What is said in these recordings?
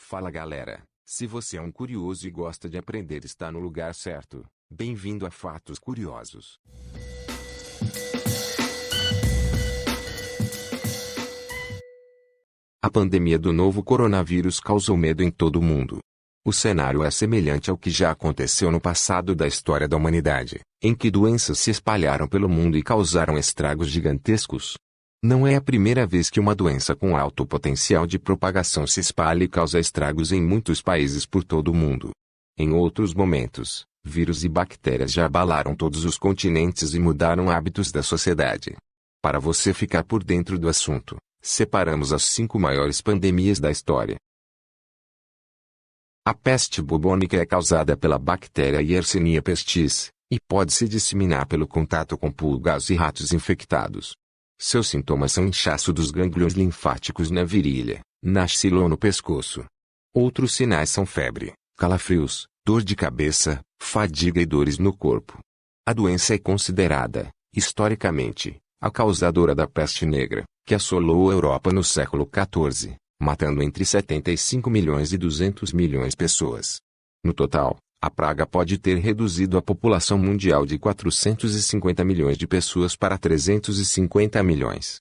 Fala galera, se você é um curioso e gosta de aprender, está no lugar certo. Bem-vindo a Fatos Curiosos. A pandemia do novo coronavírus causou medo em todo o mundo. O cenário é semelhante ao que já aconteceu no passado da história da humanidade, em que doenças se espalharam pelo mundo e causaram estragos gigantescos. Não é a primeira vez que uma doença com alto potencial de propagação se espalha e causa estragos em muitos países por todo o mundo. Em outros momentos, vírus e bactérias já abalaram todos os continentes e mudaram hábitos da sociedade. Para você ficar por dentro do assunto, separamos as 5 maiores pandemias da história. A peste bubônica é causada pela bactéria Yersinia pestis, e pode se disseminar pelo contato com pulgas e ratos infectados. Seus sintomas são inchaço dos gânglios linfáticos na virilha, na axila ou no pescoço. Outros sinais são febre, calafrios, dor de cabeça, fadiga e dores no corpo. A doença é considerada, historicamente, a causadora da peste negra, que assolou a Europa no século XIV, matando entre 75 milhões e 200 milhões de pessoas. No total, a praga pode ter reduzido a população mundial de 450 milhões de pessoas para 350 milhões.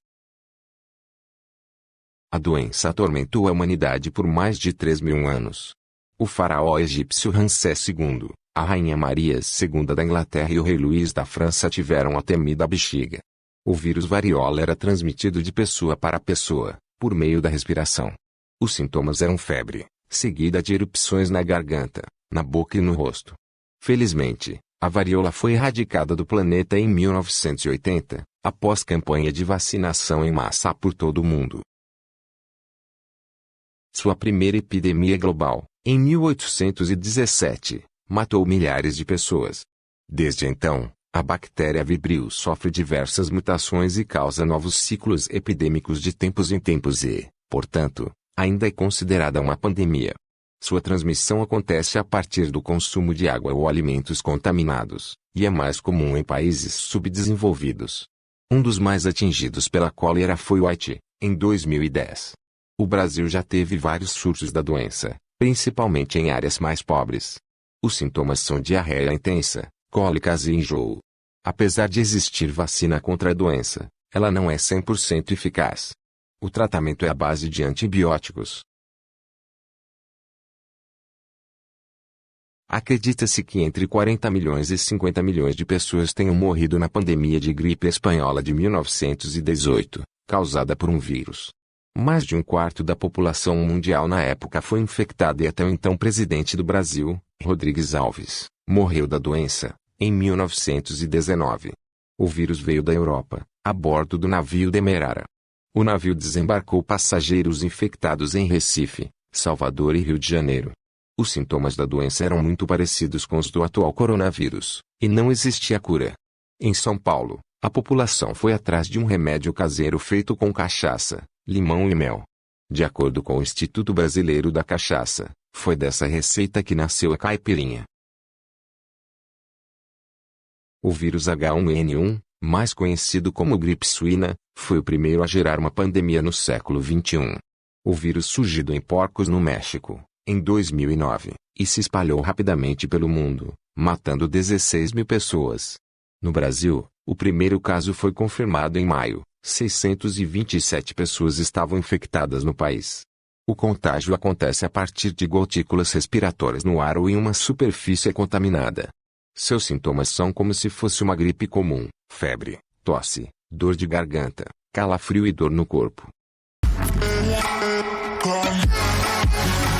A doença atormentou a humanidade por mais de 3.000 anos. O faraó egípcio Ramsés II, a rainha Maria II da Inglaterra e o rei Luís da França tiveram a temida bexiga. O vírus variola era transmitido de pessoa para pessoa, por meio da respiração. Os sintomas eram febre, seguida de erupções na garganta, na boca e no rosto. Felizmente, a varíola foi erradicada do planeta em 1980, após campanha de vacinação em massa por todo o mundo. Sua primeira epidemia global, em 1817, matou milhares de pessoas. Desde então, a bactéria Vibrio sofre diversas mutações e causa novos ciclos epidêmicos de tempos em tempos e, portanto, ainda é considerada uma pandemia. Sua transmissão acontece a partir do consumo de água ou alimentos contaminados, e é mais comum em países subdesenvolvidos. Um dos mais atingidos pela cólera foi o Haiti, em 2010. O Brasil já teve vários surtos da doença, principalmente em áreas mais pobres. Os sintomas são diarreia intensa, cólicas e enjoo. Apesar de existir vacina contra a doença, ela não é 100% eficaz. O tratamento é à base de antibióticos. Acredita-se que entre 40 milhões e 50 milhões de pessoas tenham morrido na pandemia de gripe espanhola de 1918, causada por um vírus. Mais de um quarto da população mundial na época foi infectada e até o então presidente do Brasil, Rodrigues Alves, morreu da doença, em 1919. O vírus veio da Europa, a bordo do navio Demerara. O navio desembarcou passageiros infectados em Recife, Salvador e Rio de Janeiro. Os sintomas da doença eram muito parecidos com os do atual coronavírus, e não existia cura. Em São Paulo, a população foi atrás de um remédio caseiro feito com cachaça, limão e mel. De acordo com o Instituto Brasileiro da Cachaça, foi dessa receita que nasceu a caipirinha. O vírus H1N1, mais conhecido como gripe suína, foi o primeiro a gerar uma pandemia no século XXI. O vírus surgiu em porcos no México, em 2009, e se espalhou rapidamente pelo mundo, matando 16 mil pessoas. No Brasil, o primeiro caso foi confirmado em maio. 627 pessoas estavam infectadas no país. O contágio acontece a partir de gotículas respiratórias no ar ou em uma superfície contaminada. Seus sintomas são como se fosse uma gripe comum: febre, tosse, dor de garganta, calafrio e dor no corpo.